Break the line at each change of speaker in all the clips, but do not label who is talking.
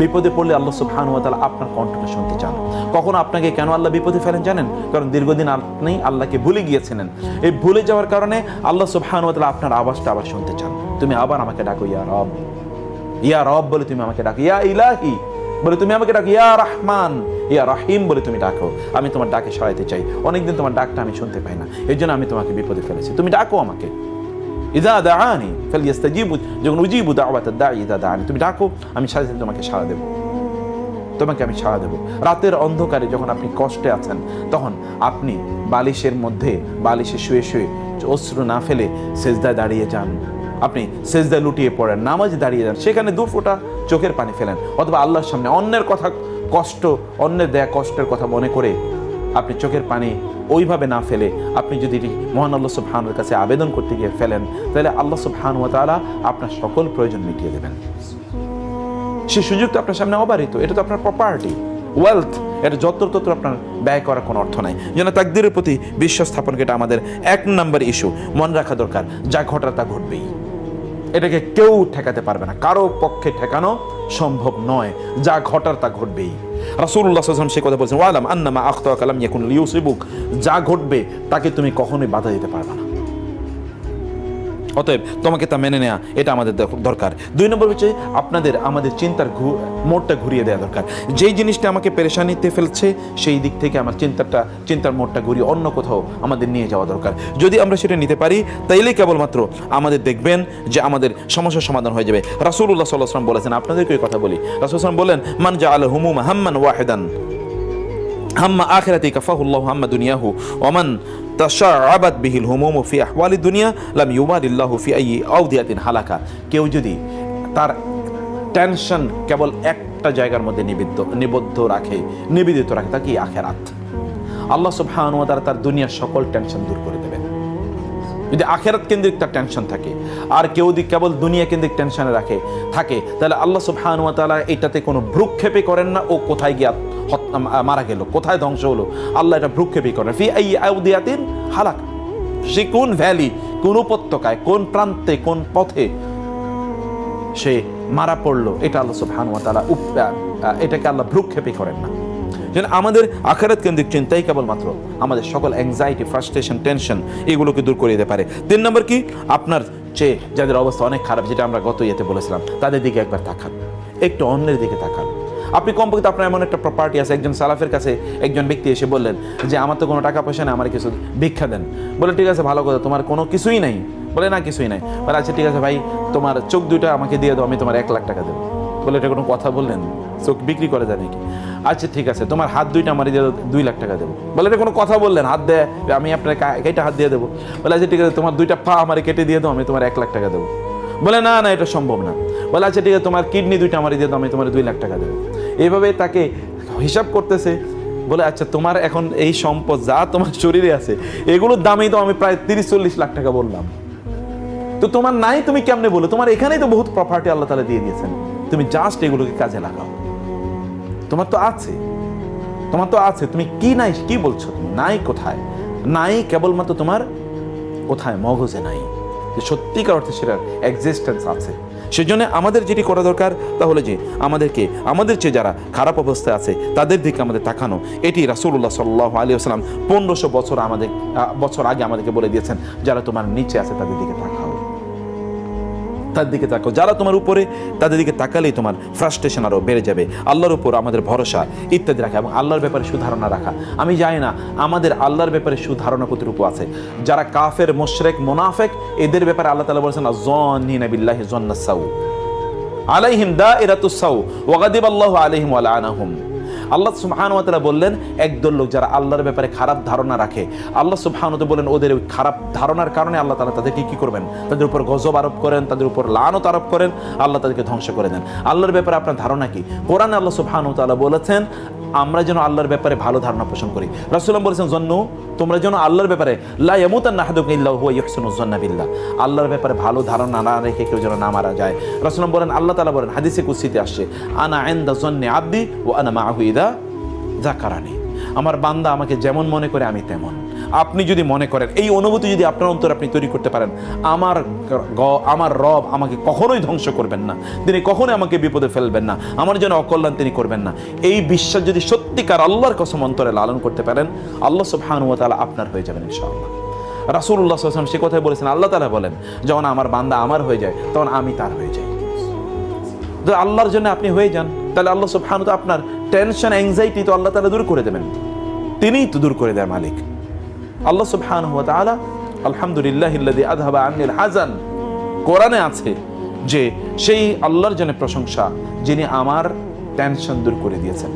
বিপদে পড়লে আল্লাহ সুবহানাহু ওয়া তাআলা আপনার কণ্ঠটা শুনতে চান। কখনো আপনাকে কেন আল্লাহ বিপদে ফেলেন জানেন? কারণ দীর্ঘদিন আপনি আল্লাহকে ভুলে গিয়েছিলেন। এই ভুলে যাওয়ার কারণে আল্লাহ সুবহানাহু ওয়া তাআলা আপনার আওয়াজটা আবার শুনতে চান। তুমি আবার আমাকে ডাকো, ইয়া রব, ইয়া রব বলে তুমি আমাকে ডাকো, ইয়া ইলাহি বলে তুমি আমাকে ডাকো, ইয়া রহমান, ইয়া রহিম বলে তুমি ডাকো। আমি তোমার ডাকে সরাইতে চাই। অনেকদিন তোমার ডাকটা আমি শুনতে পাই না, এই জন্য আমি তোমাকে বিপদে ফেলেছি। তুমি ডাকো আমাকে। ইযা দাআনি ফালইস্তাজিবু, যখন উজিবু দাওয়াতাদ দাঈ ইযা দাআনি, তুমি ডাকো, আমি সাথে সাথে তোমাকে সাড়া দেব, তোমাকে আমি সাড়া দেব। রাতের অন্ধকারে যখন আপনি কষ্টে আছেন, তখন আপনি বালিশের মধ্যে বালিশে শুয়ে শুয়ে অশ্রু না ফেলে সেজদায় দাঁড়িয়ে যান, আপনি সেজদায় লুটিয়ে পড়েন, নামাজে দাঁড়িয়ে যান, সেখানে 2 ফোঁটা চোখের পানি ফেলেন, অথবা আল্লাহর সামনে অন্যের কথা কষ্ট, অন্যের দেয়া কষ্টের কথা মনে করে আপনি চোখের পানি ওইভাবে না ফেলে আপনি যদি মহান আল্লাহ সুবহানাহু ওয়া তাআলার কাছে আবেদন করতে গিয়ে ফেলেন, তাহলে আল্লাহ সুবহানাহু ওয়া তাআলা আপনার সকল প্রয়োজন মিটিয়ে দেবেন। সেই সুযোগ তো আপনার সামনে অবারিত, এটা তো আপনার প্রপার্টি, ওয়েলথ, এটা যত্র আপনার ব্যয় করার কোনো অর্থ নাই। যেন তাকদীরের প্রতি বিশ্বাস স্থাপন, এটা আমাদের 1 নম্বর ইস্যু, মনে রাখা দরকার। যা ঘটার তা ঘটবেই, এটাকে কেউ ঠেকাতে পারবে না, কারো পক্ষে ঠেকানো সম্ভব নয়। যা ঘটার তা ঘটবেই। রাসূলুল্লাহ সাল্লাল্লাহু আলাইহি ওয়াসাল্লাম সে কথা বলেছেন, ওয়ালাম আন্নামা আখতাআকা লাম ইয়াকুন লিয়ুসিবুক, যা ঘটবে তাকে তুমি কখনোই বাধা দিতে পারবে না। অতএব তোমাকে তা মেনে নেওয়া, এটা আমাদের দরকার। 2 নম্বর হচ্ছে আমাদের চিন্তার মোড়টা ঘুরিয়ে দেওয়া দরকার। যেই জিনিসটা আমাকে পেরেশানিতে ফেলছে, সেই দিক থেকে আমার চিন্তার মোড়টা ঘুরিয়ে অন্য কোথাও আমাদের নিয়ে যাওয়া দরকার। যদি আমরা সেটা নিতে পারি, তাইলেই কেবলমাত্র আমাদের দেখবেন যে আমাদের সমস্যার সমাধান হয়ে যাবে। রাসূলুল্লাহ সাল্লাল্লাহু আলাইহি ওয়াসাল্লাম বলেছেন, আপনাদেরকে এই কথা বলি, রাসূল সাল্লাল্লাহু আলাইহি ওয়াসাল্লাম বলেন, মান জাআলা হুমুমা হাম্মান ওয়াহিদান হাম্মা আখিরাতি কাফাহুল্লাহু হাম্মা দুনিয়াহু ওয়া মান তাশাআবাত বিহিল হুমুমু ফি আহওয়ালি দুনিয়া লাম ইউবাদিল্লাহু ফি আইয়ি আওদিয়াতিন হালাকা। কেউ যদি তার টেনশন কেবল একটা জায়গার মধ্যে নিবেদিত রাখে, তা কি আখিরাত, আল্লাহ সুবহানাহু ওয়া তাআলা তার দুনিয়ার সকল টেনশন দূর করে দেবেন। যদি আখিরাত কেন্দ্রিক তার টেনশন থাকে, আর কেউ যদি কেবল দুনিয়া কেন্দ্রিক টেনশনে থাকে, তাহলে আল্লাহ সুবহানাহু ওয়া তাআলা এটাতে কোনো ভ্রুক্ষেপই করেন না। ও কোথায় গিয়া মারা গেল, কোথায় ধ্বংস হলো, আল্লাহ এটা ভ্রুক্ষেপই করেন। ফি আইয়ি আওদিয়াতিন হালাক, সে কোন ভ্যালি, কোন উপত্যকায়, কোন প্রান্তে, কোন পথে সে মারা পড়লো, এটা আল্লাহ সুবহানাহু ওয়া তাআলা এটাকে আল্লাহ ভ্রুক্ষেপই করেন না। যেন আমাদের আখিরাত কেন্দ্রিক চিন্তাই কেবলমাত্র আমাদের সকল অ্যাংজাইটি, ফ্রাস্ট্রেশন, টেনশন এগুলোকে দূর করে দিতে পারে। 3 নম্বর কি, আপনার চেয়ে যাদের অবস্থা অনেক খারাপ, যেটা আমরা গত ইয়েতে বলেছিলাম, তাদের দিকে একবার তাকান, একটু অন্যের দিকে তাকান। আপনি কমপক্ষে আপনার এমন একটা প্রপার্টি আছে। একজন সালাফের কাছে একজন ব্যক্তি এসে বললেন যে আমার তো কোনো টাকা পয়সা নেই, আমার কিছু ভিক্ষা দেন। বলে ঠিক আছে, ভালো কথা, তোমার কোনো কিছুই নাই? বলে না, কিছুই নাই। বলে আচ্ছা ঠিক আছে ভাই, তোমার চোখ 2টা আমাকে দিয়ে দাও, আমি তোমার 1 লাখ টাকা দেবো। বলে এটা কোনো কথা বললেন? চোখ বিক্রি করে যায় নাকি? আচ্ছা ঠিক আছে, তোমার হাত 2টা আমার দিয়ে 2 লাখ টাকা দেবো। বলে এটা কোনো কথা বললেন? হাত দেয়, আমি আপনার কেটে হাত দিয়ে দেবো। বলে আচ্ছা ঠিক আছে, তোমার 2টা পা আমার কেটে দিয়ে দাও, আমি তোমার 1 লাখ টাকা দেবো। বলে না না, এটা সম্ভব না। বলে আচ্ছা ঠিক আছে, তোমার কিডনি 2টা আমার দিয়ে দাও, আমি তোমার 2 লাখ টাকা দেবো। এইভাবে তাকে হিসাব করতেছে। বলে আচ্ছা, তোমার এখন এই সম্পদ যা তোমার শরীরে আছে, এগুলোর দামেই তো আমি প্রায় 30-40 লাখ টাকা বললাম। তো তোমার নাই, তুমি কেমনে বলো? তোমার এখানেই তো বহুত প্রপার্টি আল্লাহ তাআলা দিয়ে দিয়েছেন, তুমি জাস্ট এগুলোকে কাজে লাগাও। তোমার তো আছে, তুমি কি নাই, কি বলছো? তুমি নাই কোথায়? নাই কেবলমাত্র তোমার কোথায়? মগজে নাই, যে সত্যিকার অর্থে সেটার এক্সিস্টেন্স আছে। সেজন্য আমাদের যেটি করা দরকার, তাহলে যে আমাদের চেয়ে যারা খারাপ অবস্থায় আছে তাদের দিকে আমাদের তাকানো। এটি রাসূলুল্লাহ সাল্লাল্লাহু আলাইহি ওয়াসাল্লাম 1500 বছর আগে আমাদেরকে বলে দিয়েছেন, যারা তোমার নিচে আছে তাদের দিকে তাকাও, তার দিকে তাকাও। যারা তোমার উপরে, তাদের দিকে তাকালেই তোমার ফ্রাস্ট্রেশন আরও বেড়ে যাবে। আল্লাহর উপর আমাদের ভরসা ইত্যাদি রাখা, এবং আল্লাহর ব্যাপারে সুধারণা রাখা। আমি জানি না আমাদের আল্লাহর ব্যাপারে সুধারণা কতটুকু আছে। যারা কাফের, মুশরিক, মুনাফিক, এদের ব্যাপারে আল্লাহ তাআলা বলেছেন, আয-যান্নিনা বিল্লাহি যান্নাস সাউ আলাইহিম দাইরাতুস সাউ ওয়া গাদিবাল্লাহু আলাইহিম ওয়া লাআনাহুম। আল্লাহ সুবহানাহু ওয়া তাআলা বললেন, একদল লোক যারা আল্লাহর ব্যাপারে খারাপ ধারণা রাখে, আল্লাহ সুবহানাহু ওয়া তাআলা বলেন ওদের ওই খারাপ ধারণার কারণে আল্লাহ তাআলা তাদেরকে কি করবেন? তাদের উপর গজব আরোপ করেন, তাদের উপর লানত আরোপ করেন, আল্লাহ তাদেরকে ধ্বংস করে দেন। আল্লাহর ব্যাপারে আপনার ধারণা কি? কোরআনে আল্লাহ সুবহানাহু ওয়া তাআলা বলেছেন আমরা যেন আল্লাহর ব্যাপারে ভালো ধারণা পোষণ করি। রাসূলুল্লাহ বলেছেন, জন্নু, তোমরা যেন আল্লাহর ব্যাপারে লা ইয়ামুতান্না আহাদুকুম ইল্লা হুয়া ইহসিনুজ যান্না বিল্লাহ, আল্লাহর ব্যাপারে ভালো ধারণা না রেখে কেউ যেন না মারা যায়। রাসূলুল্লাহ বলেন, আল্লাহ তাআলা বলেন হাদিসে কুদসিতে আসছে, আনা ইনদা যান্নি আবদি ওয়া আনা মাআহু ইযা যাকারানি, আমার বান্দা আমাকে যেমন মনে করে আমি তেমন। আপনি যদি মনে করেন, এই অনুভূতি যদি আপনার অন্তরে আপনি তৈরি করতে পারেন, আমার রব আমাকে কখনোই ধ্বংস করবেন না, তিনি কখনোই আমাকে বিপদে ফেলবেন না, আমার জন্য অকল্যাণ তিনি করবেন না, এই বিশ্বাস যদি সত্যিকার আল্লাহর কসম অন্তরে লালন করতে পারেন, আল্লাহ সুবহানাহু ওয়া তাআলা আপনার হয়ে যাবেন ইনশাআল্লাহ। রাসূলুল্লাহ সাল্লাল্লাহু আলাইহি ওয়াসাল্লাম সে কথাই বলেছেন, আল্লাহ তাআলা বলেন, যখন আমার বান্দা আমার হয়ে যায় তখন আমি তার হয়ে যাই। তো আল্লাহর জন্য আপনি হয়ে যান, তাহলে আল্লাহ সুবহানাহু ওয়া তাআলা আপনার টেনশন, অ্যাংজাইটি তো আল্লাহ তাআলা দূর করে দেবেন, তিনিই তো দূর করে দেয় মালিক আল্লাহ সুবহানাহু ওয়া তাআলা। আলহামদুলিল্লাহিল্লাযী আযহাবা আন্নিল হাযান, কোরআনে আছে যে সেই আল্লাহর জন্য প্রশংসা যিনি আমার টেনশন দূর করে দিয়েছেন।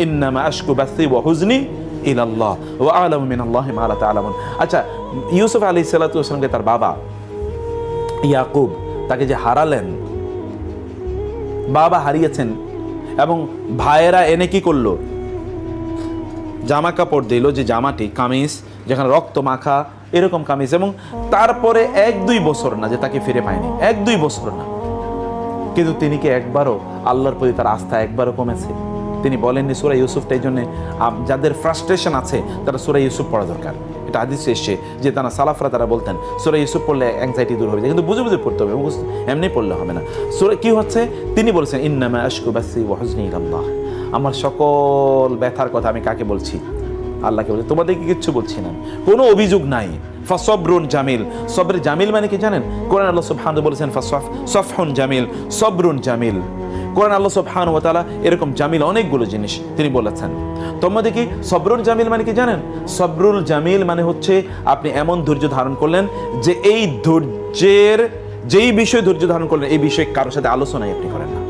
ইন্নামা আশকু বাসি ওয়া হুজনি ইলাল্লাহ ওয়া আ'লামু মিনাল্লাহি মা লা তা'লামুন। আচ্ছা, ইউসুফ আলাইহিস সালাতু ওয়াস সালামকে তার বাবা ইয়াকুব তাকে যে হারালেন, বাবা হারিয়েছেন এবং ভাইয়েরা এনে কি করলো, জামা কাপড় দিল, যে জামাটি কামিজ যেখানে রক্ত মাখা এরকম কামিজ, এবং তারপরে 1-2 বছর না যে তাকে ফিরে পায়নি, 1-2 বছর না, কিন্তু তিনি কি একবারও আল্লাহর প্রতি তার আস্থা একবারও কমেছে? তিনি বলেননি সূরা ইউসুফটা। এই জন্য যাদের ফ্রাস্ট্রেশন আছে তারা সূরা ইউসুফ পড়া দরকার। এটা হাদিসে এসেছে যে তারা সালাফরা তারা বলতেন সূরা ইউসুফ পড়লে অ্যাংজাইটি দূর হবে, কিন্তু বুঝে বুঝে পড়তে হবে, এমনি পড়লে হবে না। সূরা কি হচ্ছে, তিনি বলেছেন ইন্নামা আশকু বাসি ওয়া হুজনি ইলাল্লাহ, আমার সকল ব্যথার কথা আমি কাকে বলছি? আল্লাহকে বলছি, তোমাদেরকে কিচ্ছু বলছি না, কোনো অভিযোগ নাই। ফাসবরুন জামিল, সবরে জামিল মানে কি জানেন? কোরআন আল্লাহ সুবহানাহু বলেছেন সফহুন জামিল, সবরুন জামিল। কোরআন আল্লাহ সুবহানাহু ওয়া তাআলা এরকম জামিল অনেকগুলো জিনিস তিনি বলেছেন। তোমাদের কি সবরুল জামিল মানে কি জানেন? সবরুল জামিল মানে হচ্ছে আপনি এমন ধৈর্য ধারণ করলেন যে এই ধৈর্যের যেই বিষয় ধৈর্য ধারণ করলেন এই বিষয়ে কারোর সাথে আলোচনাই আপনি করেন না,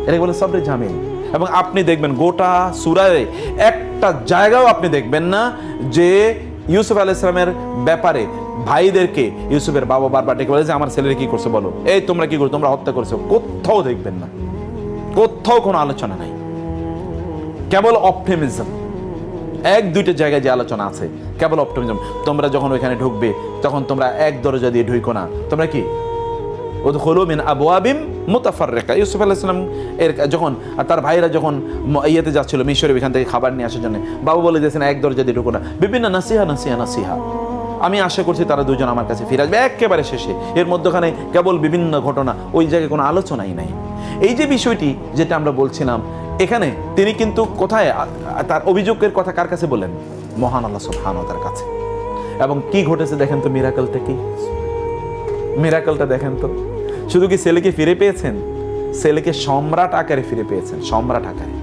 এটাকে বলে সবরে জামিল। এবং আপনি দেখবেন গোটা সূরায় একটা জায়গাও আপনি দেখবেন না যে ইউসুফ আলাইহিস সালামের ব্যাপারে ভাইদেরকে ইউসুফের বাবা বারবার ডেকে বলে যে আমার ছেলেরা কি করছে বলো, এই তোমরা কি করছো, তোমরা হত্যা করছো, কোথাও দেখবেন না, কোথাও কোনো আলোচনা নাই, কেবল অপটিমিজম। 1-2টা জায়গায় যে আলোচনা আছে কেবল অপটিমিজম। তোমরা যখন ওইখানে ঢুকবে তখন তোমরা এক দরজা দিয়ে ঢুকো না, তোমরা কি উদখুলু মিন আবওয়াবিম মুতাফাররিকা। ইউসুফ আলাইহিস সালাম এর যখন তার ভাইরা যখন ইয়েতে যাচ্ছিল মিশরে, এখান থেকে খাবার নিয়ে আসার জন্য, বাবা বলে দিয়েছেন এক দরজা দিয়ে ঢুকো না, বিভিন্ন নাসিহা। আমি আশা করছি তারা দুজন আমার কাছে ফিরে আসবে একেবারে শেষে। এর মধ্যখানে কেবল বিভিন্ন ঘটনা, ওই জায়গায় কোনো আলোচনাই নাই। এই যে বিষয়টি যেটা আমরা বলছিলাম, এখানে তিনি কিন্তু কোথায় তার অভিযোগের কথা কার কাছে বলেন? মহান আল্লাহ সুবহানাহু ওয়া তাআলার কাছে। এবং কি ঘটেছে দেখেন তো, মিরাকলটা কি, মিরাকলটা দেখেন তো। শুধু কি ছেলেকে ফিরে পেয়েছেন? ছেলেকে সম্রাট আকারে ফিরে পেয়েছেন, সম্রাট আকারে।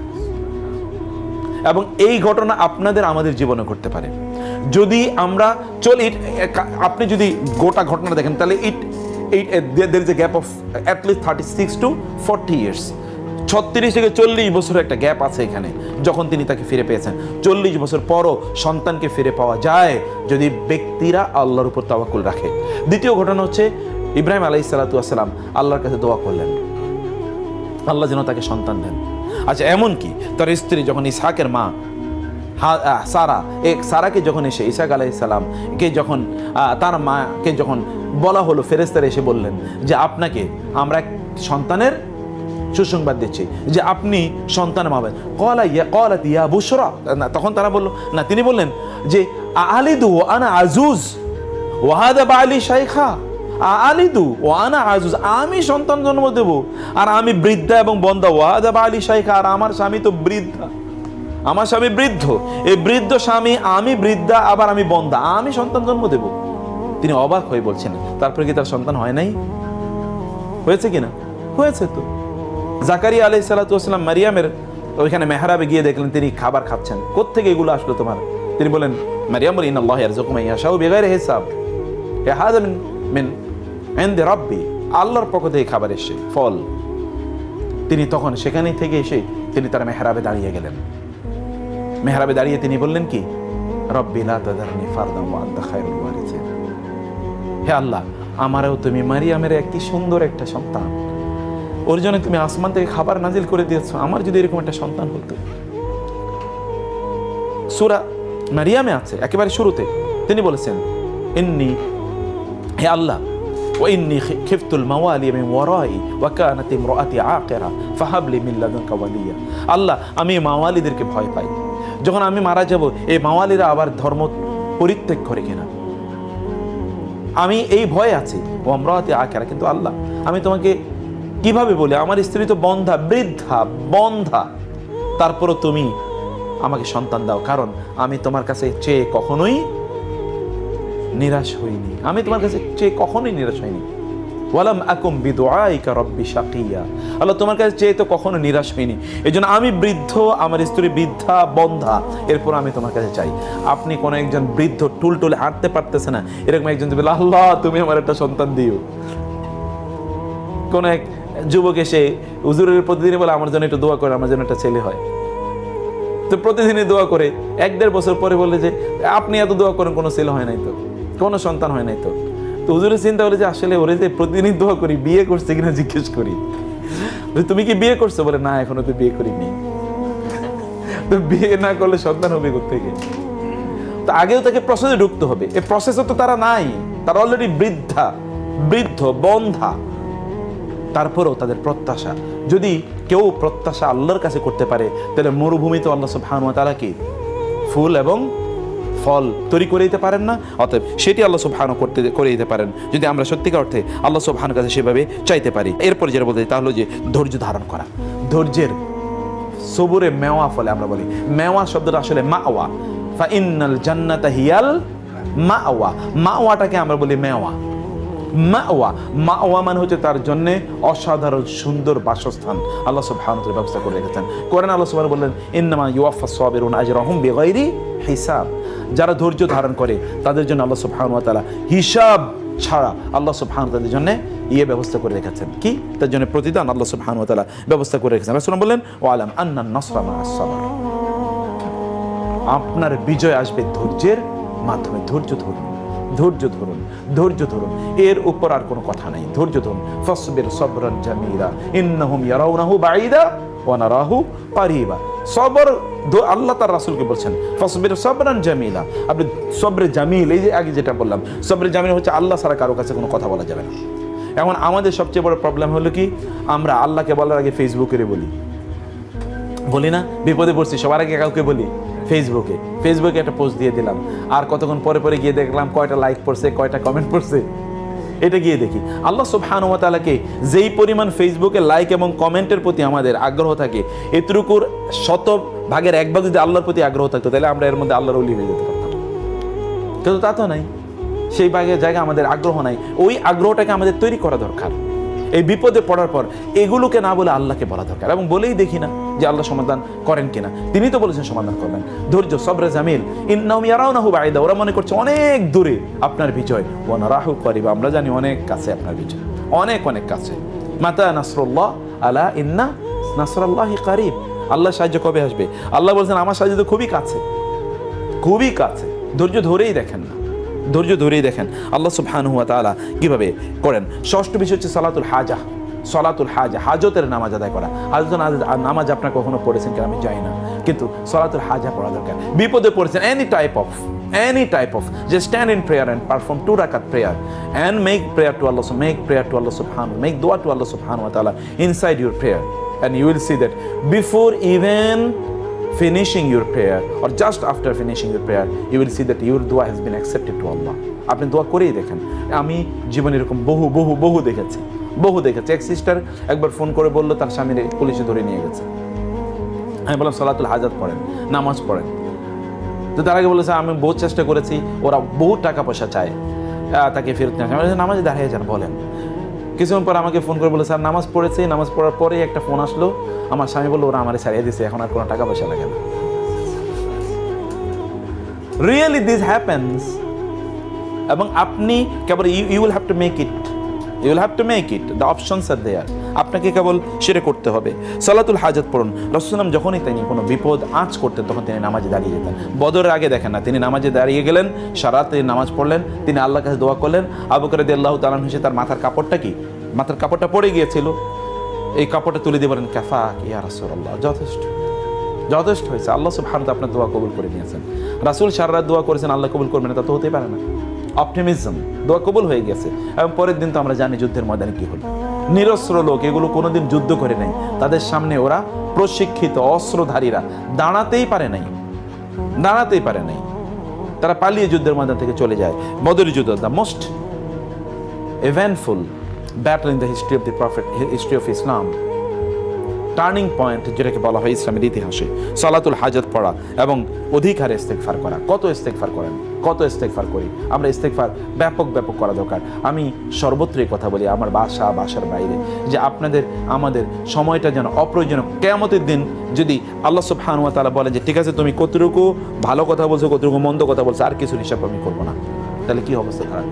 এবং এই ঘটনা আপনাদের আমাদের জীবনে ঘটতে পারে যদি আমরা চলি। আপনি যদি গোটা ঘটনা দেখেন তাহলে there is a gap of at least 36 to 40 years, 36 থেকে 40 বছরের একটা গ্যাপ আছে এখানে। যখন তিনি তাকে ফিরে পেয়েছেন, 40 বছর পরও সন্তানকে ফিরে পাওয়া যায় যদি ব্যক্তিরা আল্লাহর উপর তাওয়াক্কুল রাখে। দ্বিতীয় ঘটনা হচ্ছে ইব্রাহিম আলাইহিস সালাতু ওয়াস সালাম আল্লাহর কাছে দোয়া করলেন আল্লাহ যেন তাকে সন্তান দেন। আচ্ছা, এমন কি তার স্ত্রী যখন ইসহাকের মা সারাকে যখন এসে ইসহাক আলাইহিস সালাম কে যখন তার মাকে যখন বলা হলো, ফেরেশতারা এসে বললেন যে আপনাকে আমরা এক সন্তানের সুসংবাদ দিচ্ছি যে আপনি সন্তান পাবেন। ক্বালাত ইয়া বুশরা, তখন তারা বলল না, তিনি বললেন যে আলিদু ওয়া আনা আজুজ ওয়া হাদা বালি শাইখা, আলিদু ওয়া আনা আজুজ, আমি সন্তান জন্ম দেব আর আমি বৃদ্ধা এবং বন্ধা, ওয়া হাদা বালি শাইখা, আর আমার স্বামী তো বৃদ্ধা, আমার স্বামী বৃদ্ধ, এই বৃদ্ধ স্বামী, আমি বৃদ্ধা, আবার আমি বন্ধা, আমি সন্তান জন্ম দেব। তিনি অবাক হয়ে বলছেন, তারপরে কি তার সন্তান হয় নাই? হয়েছে কিনা? হয়েছে তো। জাকারিয়া আলাইহিস সালাতু ওয়াস সালাম মারিয়ামের ওইখানে মেহরাবে গিয়ে দেখলেন তিনি খাবার খাচ্ছেন। কোত্থেকে এগুলো আসলো তোমার? তিনি বলেন, মারিয়াম বলেন ইন্নাল্লাহু ইয়ারযুকু মান ইয়াশাউ বিগাইরি হিসাব, হাযা মিন ইনদি রাব্বি, আল্লাহর পক্ষ থেকে খাবার এসে ফল। তিনি তখন সেখানেই থেকে এসে তিনি তার মেহরাবে দাঁড়িয়ে গেলেন। মেহরাবে দাঁড়িয়ে তিনি বললেন কি, রব্বি লা তাযারনি ফারদান ওয়া আনতা খায়রুল ওয়ারিসিন, হে আল্লাহ, আমারও তুমি মারিয়ামের কি সুন্দর একটা সন্তান, ওর জন্য তুমি আসমান থেকে খাবার নাজিল করে দিয়েছো, আমার যদি এরকম একটা সন্তান হতো। সূরা মারিয়ামে আছে একেবারে শুরুতে তিনি বলেছেন, ইন্নী, হে আল্লাহ, ওয়া ইন্নী খিফতুল মাওয়ালি মিন ওয়ারাই ওয়া কানাত ইমরাআতি আকিরা ফাহাবলি মিন লাদুনকা ওয়ালিয়া। আল্লাহ, আমি মাওয়ালিদেরকে ভয় পাই, যখন আমি মারা যাব এই মাওয়ালিরা আবার ধর্ম পরিত্যাগ করে কিনা। আমি এই ভয়ে আছি, ও আমরাতে আকেরা, কিন্তু আল্লাহ আমি তোমাকে কিভাবে বলি, আমার স্ত্রী তো বন্ধা, বৃদ্ধা, বন্ধা, তারপরও তুমি আমাকে সন্তান দাও, কারণ আমি তোমার কাছে চেয়ে কখনোই নিরাশ হইনি, আমি তোমার কাছে চেয়ে কখনোই নিরাশ হইনি। ওয়ালাম আকুম বিদুআইকা রব্বি শাকিয়া, আল্লাহ তোমার কাছে চেয়ে তো কখনো নিরাশ হইনি, এই জন্য আমি বৃদ্ধ, আমার স্ত্রী বৃদ্ধা, বন্ধা, এরপর আমি তোমার কাছে চাই। আপনি কোন একজন বৃদ্ধ টুলটুলে হাঁটতে পারতেছে না, এরকম একজন বলে আল্লাহ তুমি আমার একটা সন্তান দিও। কোন এক যুবক এসে হুজুরের প্রতিদিনই বলে আমার জন্য একটু দোয়া করে, আমার জন্য একটা ছেলে হয়। তো প্রতিদিনই দোয়া করে, 1-1.5 বছর পরে বলে যে আপনি এত দোয়া করেন, কোনো ছেলে হয় নাই তো, কোনো সন্তান হয় নাই তো। তো হুজুরের চিন্তা হলো যে আসলে ওরে যে প্রতিদিনই দোয়া করি, বিয়ে করছে কিনা জিজ্ঞেস করি, তুমি কি বিয়ে করছো? বলে না এখনো তো বিয়ে করিনি। তো বিয়ে না করলে সন্তান হবে কোত্থেকে? তো আগেও তাকে প্রসেসে ঢুকতে হবে, এই প্রসেসও তো তারা নাই, তারা অলরেডি বৃদ্ধা, বৃদ্ধ, বন্ধা, তারপরেও তাদের প্রত্যাশা। যদি কেউ প্রত্যাশা আল্লাহর কাছে করতে পারে, তাহলে মরুভূমিতে আল্লাহ সুবহানাহু ওয়া তাআলা কি ফুল এবং ফল তৈরি করে দিতে পারেন না? অতএব সেটি আল্লাহ সুবহানাহু করে দিতে পারেন যদি আমরা সত্যিকার অর্থে আল্লাহ সুবহানাহু কাছে সেভাবে চাইতে পারি। এরপরে যেটা বলতে তা হলো যে ধৈর্য ধারণ করা। ধৈর্যের সবুরে মেওয়া ফলে আমরা বলি, মেওয়া শব্দটা আসলে মাওয়া, ফা ইন্নাল জান্নাতা হিয়াল মাওয়া, মাওয়াটাকে আমরা বলি মেওয়া। মাওয়া, মাওয়া মানে হচ্ছে তার জন্য অসাধারণ সুন্দর বাসস্থান আল্লাহ সুবহানাহু ওয়া তাআলা ব্যবস্থা করে রেখেছেন। কোরআনে আল্লাহ সুবহানাহু বললেন ইন্নামা ইউওয়াফাস সাবিরুনা আজরাহুম বিগাইরি হিসাব, যারা ধৈর্য ধারণ করে তাদের জন্য আল্লাহ সুবহানাহু ওয়া তাআলা হিসাব ছাড়া আল্লাহ সুবহানাহু ওয়া তাআলা তাদের জন্য ব্যবস্থা করে রেখেছেন। কি? তার জন্য প্রতিদান আল্লাহ সুবহানাহু ওয়া তাআলা ব্যবস্থা করে রেখেছেন। রাসূল বললেন ওয়ালাম আন্নান নাসরা মা'আস সাবর, আপনার বিজয় আসবে ধৈর্যের মাধ্যমে। ধৈর্য ধরুন, ধৈর্য ধরুন, ধৈর্য ধরুন, এর উপর আর কোনো কথা নাই। ধৈর্য ধরুন। ফাসবির সাবরান জামিলা ইন্নাহুম ইয়ারাউনাহু বাঈদা ওয়া নারাহু কারীবা। সবর, আল্লাহ তার রাসূলকে বলছেন ফাসবির সাবরান জামিলা, আপনি সবরে জামিল, এই যে আগে যেটা বললাম, সবরে জামিল হচ্ছে আল্লাহ ছাড়া কারো কাছে কোনো কথা বলা যাবে না। এখন আমাদের সবচেয়ে বড় প্রবলেম হলো কি, আমরা আল্লাহকে বলার আগে ফেসবুকে বলি না, বিপদে পড়ছি সবার আগে কাউকে বলি ফেসবুকে একটা পোস্ট দিয়ে দিলাম, আর কতক্ষণ পরে পরে গিয়ে দেখলাম কয়টা লাইক পড়ছে, কয়টা কমেন্ট পড়ছে, এটা গিয়ে দেখি। আল্লাহ সুবহানাহু ওয়া তাআলাকে যেই পরিমাণ ফেসবুকে লাইক এবং কমেন্টের প্রতি আমাদের আগ্রহ থাকে, এতটুকুর 100% যদি আল্লাহর প্রতি আগ্রহ থাকতো, তাহলে আমরা এর মধ্যে আল্লাহর ওলি হয়ে যেতে পারতাম। কিন্তু তা তো নাই, সেই জায়গায় আমাদের আগ্রহ নাই। ওই আগ্রহটাকে আমাদের তৈরি করা দরকার। এই বিপদে পড়ার পর এগুলোকে না বলে আল্লাহকে বলা দরকার, এবং বলেই দেখি না যে আল্লাহ সমাধান করেন কিনা। তিনি তো বলেছেন সমাধান করবেন। ধৈর্য, সবরে জামিল, ইন্নাহুম ইয়ারাউনাহু বাঈদা, ওরা মনে করছে অনেক দূরে আপনার বিজয়, ওয়া নারাহু কারীবা, আমরা জানি অনেক কাছে আপনার বিজয়, অনেক অনেক কাছে। মাতা নাসরুল্লাহ, আলা ইন্না নাসরাল্লাহি কারীব, আল্লাহ সাহায্য কবে আসবে? আল্লাহ বলছেন আমার সাহায্য তো খুবই কাছে, খুবই কাছে। ধৈর্য ধরেই দেখেন না, ধৈর্য ধরেই দেখেন আল্লাহ সুবহানাহু ওয়া তাআলা কিভাবে করেন। ষষ্ঠ বিষয় হচ্ছে সালাতুল হাজা। সালাতুল হাজা, হাজতের নামাজ আদায় করা। হাজতের নামাজ আপনার কখনো পড়েছেন কিনা আমি জানি না, কিন্তু সালাতুল হাজা পড়া দরকার। বিপদে পড়েছেন, any type of just stand in prayer and perform 2 rakat prayer and make prayer to Allah subhanahu, make dua to Allah subhanahu wa ta'ala inside your prayer, and you will see that before even finishing your prayer or just after finishing your prayer, you will see that your dua has been accepted to Allah. আপনি দোয়া করেই দেখেন। আমি জীবনে এরকম বহু দেখেছি। এক সিস্টার একবার ফোন করে বললো তার স্বামীর পুলিশে ধরে নিয়ে গেছে। আমি বললাম সালাতুল হাজাত পড়েন, নামাজ পড়েন। তো তার আগে বলেছে আমি বহু চেষ্টা করেছি, ওরা বহু টাকা পয়সা চায়, তাকে ফেরত নিয়ে আসে। নামাজে দাঁড়িয়ে যান বলেন। কিছুক্ষণ পর আমাকে ফোন করে বলে স্যার নামাজ পড়েছি, নামাজ পড়ার পরেই একটা ফোন আসলো, আমার স্বামী বললো ওরা আমারে ছাড়িয়ে দিছে, এখন আর কোনো টাকা পয়সা লাগে না। Really this happens. এবং আপনি কেবল you will have to make it, the options are there, আপনাকে কেবল সেটা করতে হবে। সালাতুল হাজাত পড়ুন। রাসূলুল্লাহ সাল্লাল্লাহু যখনই তিনি কোনো বিপদ আঁচ করতেন তখন তিনি নামাজে দাঁড়িয়ে যেতেন। বদরের আগে দেখেন না, তিনি নামাজে দাঁড়িয়ে গেলেন, সারা রাত তিনি নামাজ পড়লেন, তিনি আল্লাহর কাছে দোয়া করলেন। আবু বকর রাদিয়াল্লাহু তাআলা আনহু তার মাথার কাপড়টা পড়ে গিয়েছিল, এই কাপড়টা তুলে দিয়ে বলেন কাফা ইয়া রাসূলুল্লাহ, যথেষ্ট হয়েছে, আল্লাহ সুবহানাহু ওয়া তাআলা আপনার দোয়া কবুল করে নিয়েছেন। রাসূল সারা রাত দোয়া করেছেন, আল্লাহ কবুল করবেন না, তা তো হতেই পারে না। অপটিমিজম, দোয়া কবুল হয়ে গেছে। এবং পরের দিন তো আমরা জানি যুদ্ধের ময়দানে কি হলো। নিরস্ত্র লোক, এগুলো কোনোদিন যুদ্ধ করে নাই, তাদের সামনে ওরা প্রশিক্ষিত অস্ত্রধারীরা দাঁড়াতেই পারে নাই। তারা পালিয়ে যুদ্ধের ময়দান থেকে চলে যায়। বদরের যুদ্ধ, the most eventful battle in the history of the prophet, history of Islam, turning point যেটাকে বলা হয় ইসলামের ইতিহাসে। সালাতুল হাজাত পড়া এবং অধিক হারে ইস্তেগফার করা। কত ইস্তেগফার করেন, কত ইস্তেগফার করি আমরা? ইস্তেগফার ব্যাপক করা দরকার। আমি সর্বত্রই কথা বলি, আমার বাসার বাইরে, যে আপনাদের আমাদের সময়টা যেন অপ্রয়োজনীয়। কিয়ামতের দিন যদি আল্লাহ সুবহানাহু ওয়া তাআলা বলেন যে ঠিক আছে তুমি কতটুকু ভালো কথা বলছো, কতটুকু মন্দ কথা বলছো, আর কিছু হিসাব আমি করবো না, তাহলে কি অবস্থা খারাপ?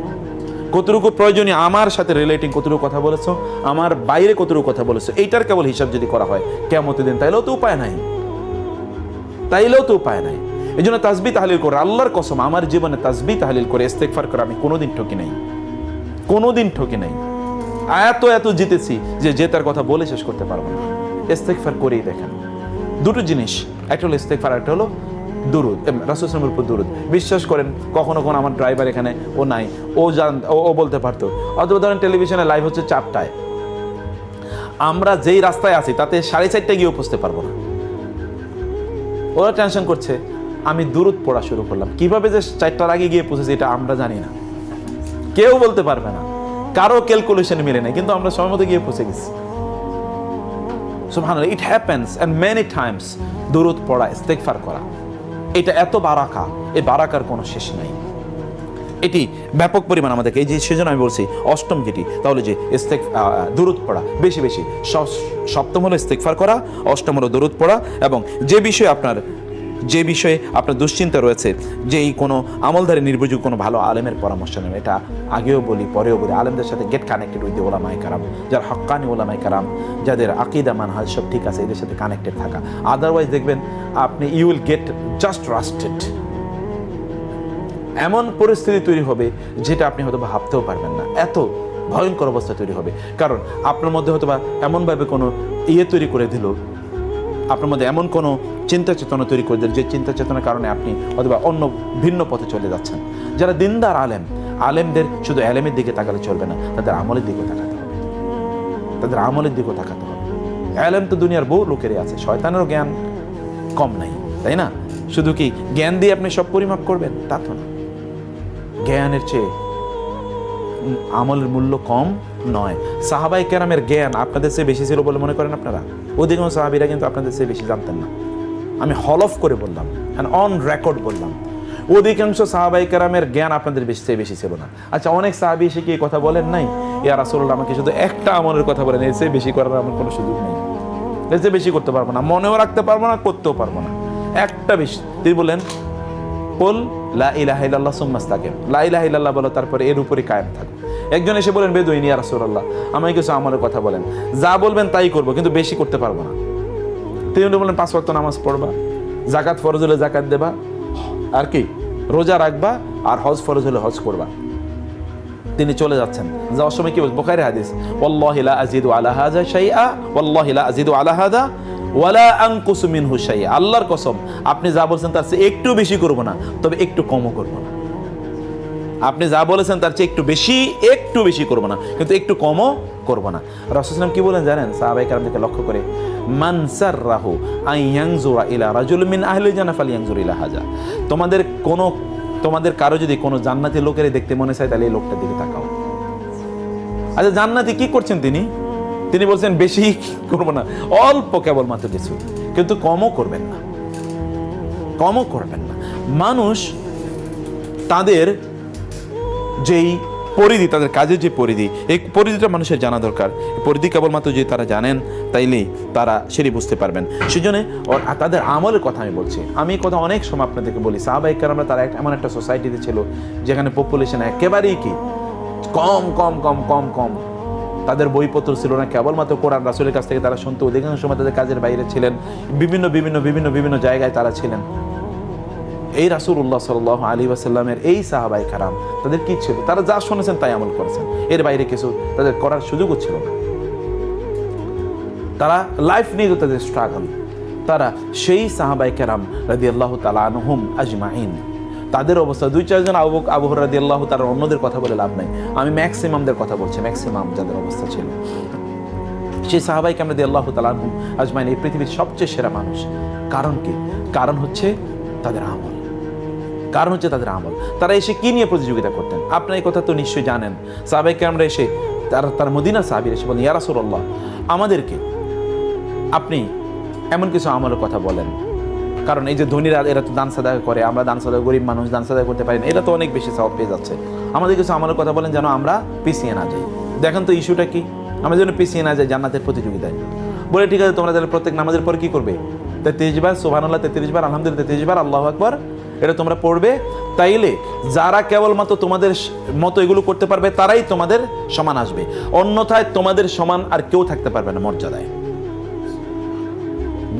কতটুকু প্রয়োজনীয় আমার সাথে রিলেটিং কতটুকু কথা বলেছো, আমার বাইরে কতটুকু কথা বলেছো, এইটার কেবল হিসাব যদি করা হয় কিয়ামতের দিন, তাইলেও তো উপায় নাই, এই জন্য তাসবিহ তাহলিল করে, আল্লাহর কসম আমার জীবনে তাসবিহ তাহলিল করে ইস্তেগফার করে আমি কোনোদিন ঠকি নাই। এত জিতেছি যে জেতার কথা বলে শেষ করতে পারবো না। ইস্তেগফার করেই দেখেন। দুটো জিনিস, একটা হলো ইস্তেগফার, একটা হলো দুরুদ, রাসূল সাল্লাল্লাহু আলাইহি ওয়াসাল্লামের উপর দুরুদ। বিশ্বাস করেন কখনো আমার ড্রাইভার এখানে ও নাই, ও বলতে পারতো, অথবা ধরেন টেলিভিশনে লাইভ হচ্ছে 4টায়, আমরা যেই রাস্তায় আছি তাতে 4:30টায় গিয়ে পৌঁছতে পারবো না। ওরা টেনশন করছে, আমি দুরুদ পড়া শুরু করলাম, কিভাবে যে 4টার আগে গিয়ে পৌঁছেছি এটা আমরা জানি না, কেউ বলতে পারবে না, কারো ক্যালকুলেশন মিলে না, কিন্তু আমরা সময় মতো গিয়ে পৌঁছে গেছি। সুবহানাল্লাহ, it happens and many times. দুরুদ পড়া, ইস্তেগফার করা, এটা এত বারাকা, এই বারাকার কোনো শেষ নাই। এটি ব্যাপক পরিমাণ আমাদেরকে, এই যে সেজন্য আমি বলছি অষ্টম যেটি, তাহলে যে দুরুদ পড়া বেশি। সপ্তম হলো ইস্তেগফার করা, অষ্টম হলো দুরুদ পড়া। এবং যে বিষয়ে আপনার দুশ্চিন্তা রয়েছে, যে এই কোনো আমলধারী নির্ভরযোগ্য কোনো ভালো আলেমের পরামর্শ নেবে, এটা আগেও বলি পরেও বলি, আলেমদের সাথে গেট কানেক্টেড উইথ ওলামায়ে কেরাম, যারা হক্কানি ওলামায়ে কেরাম, যাদের আকীদা মানহাজ সব ঠিক আছে, এদের সাথে কানেক্টেড থাকা। আদারওয়াইজ দেখবেন আপনি you will get just rusted. এমন পরিস্থিতি তৈরি হবে যেটা আপনি হয়তো ভাবতেও পারবেন না, এত ভয়ঙ্কর অবস্থা তৈরি হবে। কারণ আপনার মধ্যে হয়তো বা এমনভাবে কোনো তৈরি করে দিল, আপনার মধ্যে এমন কোনো চিন্তা চেতনা তৈরি করে দিল, যে চিন্তা চেতনার কারণে আপনি অথবা অন্য ভিন্ন পথে চলে যাচ্ছেন। যারা দিনদার আলেমদের শুধু এলেমের দিকে তাকালে চলবে না, তাদের আমলের দিকেও তাকাতে হবে। এলেম তো দুনিয়ার বহু লোকেরই আছে, শয়তানেরও জ্ঞান কম নাই, তাই না? শুধু কি জ্ঞান দিয়ে আপনি সব পরিমাপ করবেন তা তো না। জ্ঞানের চেয়ে আমলের মূল্য কম নয়। সাহাবায়ে কেরামের জ্ঞান আপনাদের চেয়ে বেশি ছিল বলে মনে করেন আপনারা? অধিকাংশ সাহাবীরা কিন্তু আপনাদের চেয়ে বেশি জানতেন না। আমি হলফ করে বললাম, অন রেকর্ড বললাম, অধিকাংশ সাহাবায়ে কেরামের জ্ঞান আপনাদের চেয়ে বেশি ছিল না। আচ্ছা, অনেক সাহাবী এসে কি কথা বলেন নাই, ইয়া রাসূলুল্লাহ আমাকে শুধু একটা আমলের কথা বলেন, এর চেয়ে বেশি করার আমার কোনো সুযোগ নেই, এর চেয়ে বেশি করতে পারবো না, মনেও রাখতে পারবো না, করতেও পারবো না, একটা বেশি। তিনি বলেন কুল লা ইলাহা ইল্লাল্লাহ সুম্মা ইসতাকিম, লা ইলাহা ইল্লাল্লাহ বলো, তারপরে এর উপরে কায়েম থাকো। একজন এসে বলেন বেদুইন, ইয়া রাসূলুল্লাহ আমাকে কিছু আমলের কথা বলেন, যা বলবেন তাই করবো, কিন্তু বেশি করতে পারবো না। তিনি বলেন 5 ওয়াক্ত নামাজ পড়বা, যাকাত ফরজ হলে যাকাত দেবা, আর কি রোজা রাখবা, আর হজ ফরজ হলে হজ করবা। তিনি চলে যাচ্ছেন, যাওয়ার সময় কি বলছেন? বুখারী হাদিস, ওয়াল্লাহি লা আযিদু আলা হাযা শাইআ, ওয়াল্লাহি লা আযিদু আলা হাযা ওয়ালা আনকুসু মিনহু শাইআ। আল্লাহর কসম আপনি যা বলছেন তার চেয়ে একটু বেশি করব না, তবে একটু কমও করব না। আপনি যা বলেছেন তার চেয়ে একটু বেশি করব না, কিন্তু একটু কমও করব না। রাসূল সাল্লাল্লাহু আলাইহি ওয়াসাল্লাম কি বলেন জানেন? সাহাবায়ে কেরামকে লক্ষ্য করে, মান সাররাহু আন ইয়ানজুরা ইলা রাজুলিন মিন আহলিল জান্নাহ ফালইয়ানজুর ইলা হাযা। তোমাদের কারো যদি কোনো জান্নাতি লোকের দেখতে মনে চায়, তাহলে এই লোকটার দিকে তাকাও। আচ্ছা, জান্নাতি কি করছেন তিনি বলছেন বেশি করবো না, অল্প কেবলমাত্র কিছু, কিন্তু কমও করবেন না। মানুষ তাদের যেই পরিধি, তাদের কাজের যে পরিধি, এই পরিধিটা মানুষের জানা দরকার। পরিধি কেবলমাত্র যদি তারা জানেন, তাইলেই তারা সেটি বুঝতে পারবেন। সেজন্য তাদের আমলের কথা আমি বলছি। আমি কথা অনেক সময় আপনাদেরকে বলি, সাহাবায়ে কেরামরা তারা এমন একটা সোসাইটিতে ছিল যেখানে পপুলেশন একেবারেই কি কম। তাদের বইপত্র ছিল না, কেবলমাত্র কোরআন রাসূলের কাছ থেকে তারা শুনতো। অধিকাংশ সময় তাদের কাজের বাইরে ছিলেন, বিভিন্ন জায়গায় তারা ছিলেন। এই রাসূলুল্লাহ সাল্লাল্লাহু আলাইহি ওয়াসাল্লামের এই সাহাবায়ে কেরাম তাদের কি ছিল? তারা যা শুনেছেন তাই আমল করেছেন, এর বাইরে কিছু তাদের করার সুযোগও ছিল না। তারা লাইফ নিয়ে তাদের স্ট্রাগল। তারা সেই সাহাবায়ে কেরাম রাদিয়াল্লাহু তাআলা আনহুম আজমাইন, তাদের অবস্থা 2-4 জন আবু হুরায়রা রাদিয়াল্লাহু তাআলা অন্যদের কথা বলে লাভ নাই, আমি ম্যাক্সিমামদের কথা বলছি, ম্যাক্সিমাম যাদের অবস্থা ছিল সেই সাহাবায়ে কেরাম রাদিয়াল্লাহু তাআলা আনহুম আজমাইন এই পৃথিবীর সবচেয়ে সেরা মানুষ। কারণ কি? কারণ হচ্ছে তাদের আমল, কারণ হচ্ছে তাদের আমল। তারা এসে কি নিয়ে প্রতিযোগিতা করতেন? আপনার এই কথা তো নিশ্চয়ই জানেন। সাহাবায়ে কেরামরা এসে তার মদিনার সাহাবীরা এসে বলেন, ইয়া রাসূলুল্লাহ, আমাদেরকে আপনি এমন কিছু আমলের কথা বলেন, কারণ এই যে ধনীরা এরা তো দান সাদাকা করে, আমরা দান সাদাকা, গরিব মানুষ দান সাদাকা করতে পারি না, এটা তো অনেক বেশি সওয়াব পেয়ে যাচ্ছে। আমাদের কিছু আমলের কথা বলেন যেন আমরা পিছিয়ে না যাই। দেখেন তো ইস্যুটা কি, আমরা যেন পিছিয়ে না যাই জান্নাতের প্রতিযোগিতায়। বলে ঠিক আছে, তোমরা তাহলে প্রত্যেক নামাজের পর কি করবে? 33 বার সুবহানাল্লাহ, 33 বার আলহামদুলিল্লাহ, 33 বার আল্লাহু আকবার, এটা তোমরা পড়বে। তাইলে যারা কেবলমাত্র তোমাদের মতো এগুলো করতে পারবে তারাই তোমাদের সমান আসবে, অন্যথায় তোমাদের সমান আর কেউ থাকতে পারবে না মর্যাদায়।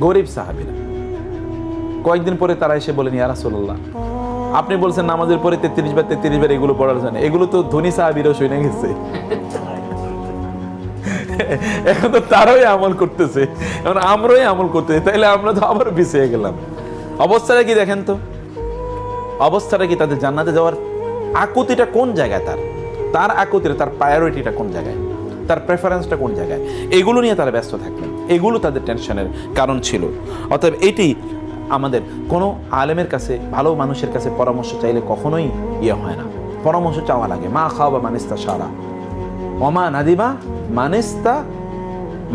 গরিব সাহাবীরা কয়েকদিন পরে তারা এসে বলেন, ইয়া রাসূলুল্লাহ, আপনি বলছেন নামাজের পরে 33 বার এগুলো পড়ার জন্য, এগুলো তো ধনী সাহাবীরাও শুনে গেছে। এখন তো তারাই আমল করতেছে, এখন আমরাই আমল করতেছি, তাইলে আমরা তো আবার পিছিয়ে গেলাম। অবস্থাটা কি দেখেন তো, অবস্থাটা কি? তাদের জান্নাতে যাওয়ার আকুতিটা কোন জায়গায়, তার আকুতিটা, তার প্রায়োরিটিটা কোন জায়গায়, তার প্রেফারেন্সটা কোন জায়গায়, এগুলো নিয়ে তারা ব্যস্ত থাকলেন। এগুলো তাদের টেনশনের কারণ ছিল। অতএব এটি আমাদের কোনো আলেমের কাছে, ভালো মানুষের কাছে পরামর্শ চাইলে কখনোই হয় না, পরামর্শ চাওয়া লাগে। মা খাওয়া মানিস্তা সারা, ওমা নাদিমা মানিস্তা,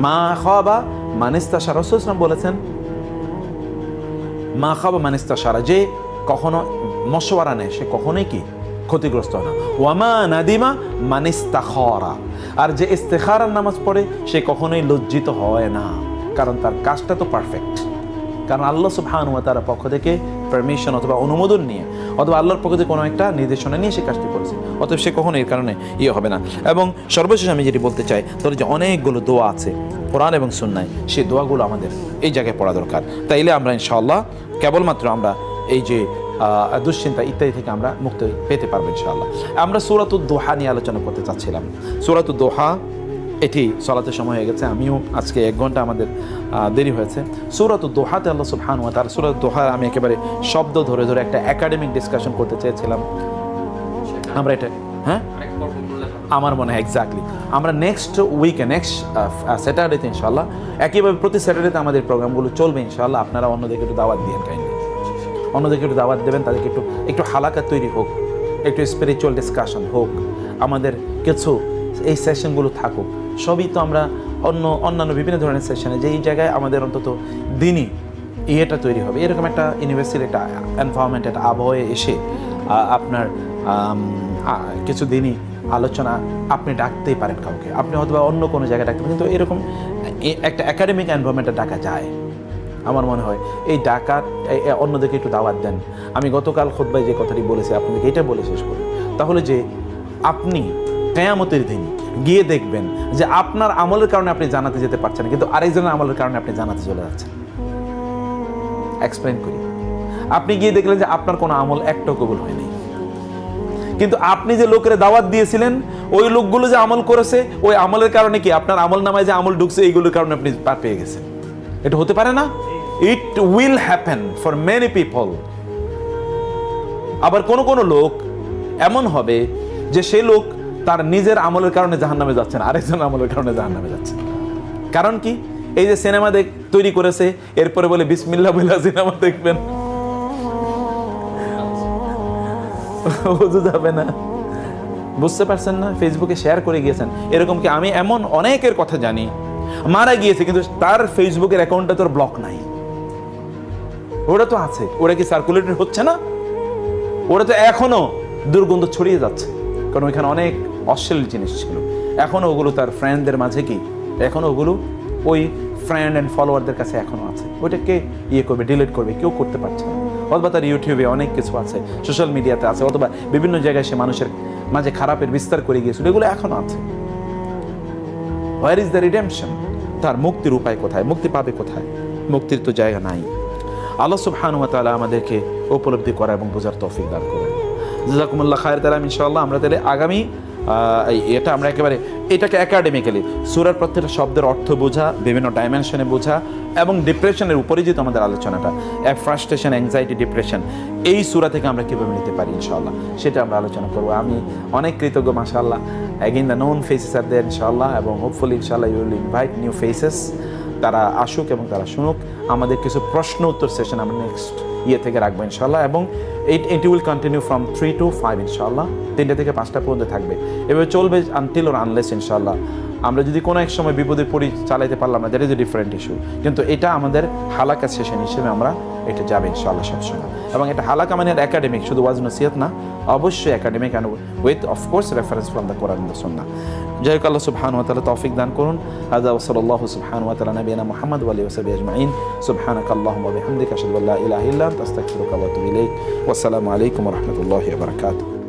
মা খাওয়া মানিস্তা সারা। রাসূল সাল্লাল্লাহু আলাইহি ওয়াসাল্লাম বলেছেন, মা খাওয়া মানিস্তা সারা, যে কখনো মশওয়ারা নেয় সে কখনোই কি ক্ষতিগ্রস্ত হয় না। ওয়ামা নাদিমা মানিস্তা খরা, আর যে ইস্তেখারার নামাজ পড়ে সে কখনোই লজ্জিত হয় না, কারণ তার কাজটা তো পারফেক্ট। কারণ আল্লাহ সুবহানাহু ওয়া তাআলার পক্ষ থেকে পারমিশন অথবা অনুমোদন নিয়ে, অথবা আল্লাহর পক্ষ থেকে কোনো একটা নির্দেশনা নিয়ে সে কাজটি করেছে, অতএব সে কখনো এর কারণে হবে না। এবং সর্বশেষ আমি যেটি বলতে চাই, তাহলে যে অনেকগুলো দোয়া আছে কোরআন এবং সুন্নায়, সেই দোয়াগুলো আমাদের এই জায়গায় পড়া দরকার। তাইলে আমরা ইনশাআল্লাহ কেবলমাত্র আমরা এই যে দুশ্চিন্তা ইত্যাদি থেকে আমরা মুক্তি পেতে পারবো ইনশাআল্লাহ। আমরা সূরাতুদ দোহা নিয়ে আলোচনা করতে চাচ্ছিলাম। সূরাতুদ দোহা, এটি সালাতের সময় হয়ে গেছে, আমিও আজকে 1 ঘন্টা আমাদের দেরি হয়েছে। সূরাতুদ দোহাতে আল্লাহ সুবহানাহু ওয়া তাআলা, সূরাতুদ দোহা আমি একেবারে শব্দ ধরে ধরে একটা একাডেমিক ডিসকাশন করতে চেয়েছিলাম। আমরা এটা আমার মনে হয় এক্স্যাক্টলি আমরা নেক্সট উইকে, নেক্সট স্যাটারডেতে ইনশাআল্লাহ, একইভাবে প্রতি স্যাটারডেতে আমাদের প্রোগ্রামগুলো চলবে ইনশাআল্লাহ। আপনারা অন্যদেরকে একটু দাওয়াত দিয়েন, কাইন্ডলি অন্যদেরকে একটু দাওয়াত দেবেন, তাদেরকে একটু হালাকা তৈরি হোক, একটু স্পিরিচুয়াল ডিসকাশন হোক, আমাদের কিছু এই সেশনগুলো থাকুক। সবই তো আমরা অন্যান্য বিভিন্ন ধরনের সেশনে, যেই জায়গায় আমাদের অন্তত দিনই ইয়েটা তৈরি হবে, এরকম একটা ইউনিভার্সিটির একটা এনভায়রনমেন্ট, একটা আবহাওয়ায় এসে আপনার কিছু দিনই আলোচনা আপনি ডাকতেই পারেন কাউকে, আপনি হয়তো অন্য কোনো জায়গায় ডাকতে পারেন, কিন্তু এরকম একটা একাডেমিক এনভায়রনমেন্টে ডাকা যায়। আমার মনে হয় এই ডাকার অন্যদেরকে একটু দাওয়াত দেন। আমি গতকাল খুতবায় যে কথাটি বলেছি আপনাদেরকে এটা বলে শেষ করি, তাহলে যে আপনি কিয়ামতের দিন গিয়ে দেখবেন যে আপনার আমলের কারণে আপনি জান্নাতে যেতে পারছেন, কিন্তু আরেকজনের আমলের কারণে আপনি জান্নাতে চলে যাচ্ছেন। এক্সপ্লেইন করি। আপনি গিয়ে দেখলেন যে আপনার কোনো আমল একটা কবুল হয়নি, কিন্তু আপনি যে লোকের দাওয়াত দিয়েছিলেন ওই লোকগুলো যে আমল করেছে, ওই আমলের কারণে কি আপনার আমল নামায় যে আমল ঢুকছে এইগুলোর কারণে আপনি পার পেয়ে গেছেন। এটা হতে পারে না? It will happen for many people. আবার কোনো লোক এমন হবে যে সেই লোক তার নিজের আমলের কারণে জাহান্নামে যাচ্ছে না, আরেকজনের আমলের কারণে জাহান্নামে যাচ্ছে। কারণ কি? এই যে সিনেমা তৈরি করেছে, এরপরে বলে বিসমিল্লাহ বলে সিনেমা দেখবেন, বোঝা যাবে না। বুঝতে পারছেন না? ফেসবুকে শেয়ার করে গিয়েছেন। এরকম কি আমি এমন অনেকের কথা জানি, মারা গিয়েছে কিন্তু তার ফেসবুকের অ্যাকাউন্টটা তোর ব্লক নাই, ওটা তো আছে। ওটা কি সার্কুলেটেড হচ্ছে না? ওটা তো এখনো দুর্গন্ধ ছড়িয়ে যাচ্ছে, কারণ ওইখানে অনেক অশ্লীল জিনিস ছিল। এখনো ওগুলো তার ফ্রেন্ডদের মাঝে কি, এখনো ওগুলো ওই ফ্রেন্ড অ্যান্ড ফলোয়ারদের কাছে এখনো আছে। ওইটাকে করবে, ডিলিট করবে, কেউ করতে পারছে না। অথবা তার ইউটিউবে অনেক কিছু আছে, সোশ্যাল মিডিয়াতে আছে, অথবা বিভিন্ন জায়গায় সে মানুষের মাঝে খারাপের বিস্তার করে গিয়েছিল, এগুলো এখনো আছে। Where is the redemption? তার মুক্তির উপায় কোথায়? মুক্তি পাবে কোথায়? মুক্তির তো জায়গা নাই। আল্লাহ সুবহানাহু ওয়া তাআলা আমাদেরকে উপলব্ধি করা এবং বোঝার তৌফিক দান করুন। জাযাকুমুল্লাহ খায়র। তাহলে ইনশাআল্লাহ আমরা তাহলে আগামী এটা আমরা একেবারে এটাকে একাডেমিক্যালি সূরার প্রত্যেকটা শব্দের অর্থ বোঝা, বিভিন্ন ডাইমেনশনে বোঝা এবং ডিপ্রেশনের উপরে যেহেতু আমাদের আলোচনাটা, ফ্রাস্ট্রেশন, অ্যাংজাইটি, ডিপ্রেশন, এই সূরা থেকে আমরা কীভাবে নিতে পারি ইনশাআল্লাহ সেটা আমরা আলোচনা করবো। আমি অনেক কৃতজ্ঞ, মাশাআল্লাহ। Again the known faces are there ইনশাআল্লাহ, এবং হোপফুলি ইনশাআল্লাহ you will invite new faces. তারা আসুক এবং তারা শুনুক। আমাদের কিছু প্রশ্ন উত্তর সেশন আমরা নেক্সট ইয়ে থেকে রাখবো ইনশাআল্লাহ, এবং it will continue from 3 to 5 ইনশাআল্লাহ, 3টে থেকে 5টা পর্যন্ত থাকবে। এভাবে চলবে আনটিল অর আনলেস ইনশাআল্লাহ আমরা যদি কোনো এক সময় বিপদে পড়ি চালাইতে পারলাম না, that is a different issue, কিন্তু এটা আমাদের হালাকা সেশন হিসেবে আমরা এটা যাবে ইনশাআল্লাহ সবসময়। এবং এটা হালাকা মানে একাডেমিক, শুধু ওয়াজ নসিহত না, অবশ্যই academic and with of course reference from the Quran and Sunnah. যাই হোক, আল্লাহ সুবহানাহু ওয়া তাআলা তৌফিক দান করুন। হাযা ওয়া সাল্লাল্লাহু সুবহানাহু ওয়া তাআলা নবিয়ানা মুহাম্মদ ওয়া আলিহি ওয়া সাহবিহি আজমাইন। সুবহানাকাল্লাহুম্মা ওয়া বিহামদিকা আশহাদু আল্লা ইলাহা ইল্লা আনতা আস্তাগফিরুকা ওয়া আতুবু ইলাইক। ওয়া আসসালামু আলাইকুম ওয়া রাহমাতুল্লাহি ওয়া বারাকাতুহু।